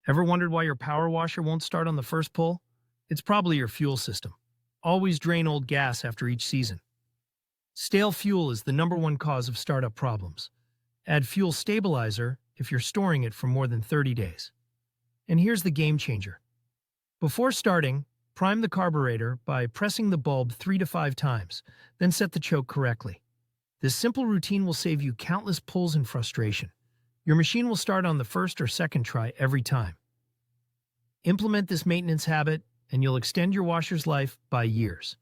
Ever wondered why your power washer won't start on the first pull? It's probably your fuel system. Always drain old gas after each season. Stale fuel is the #1 cause of startup problems. Add fuel stabilizer if you're storing it for more than 30 days. And here's the game changer. Before starting, prime the carburetor by pressing the bulb 3 to 5 times, then set the choke correctly. This simple routine will save you countless pulls and frustration. Your machine will start on the first or second try every time. Implement this maintenance habit, and you'll extend your washer's life by years.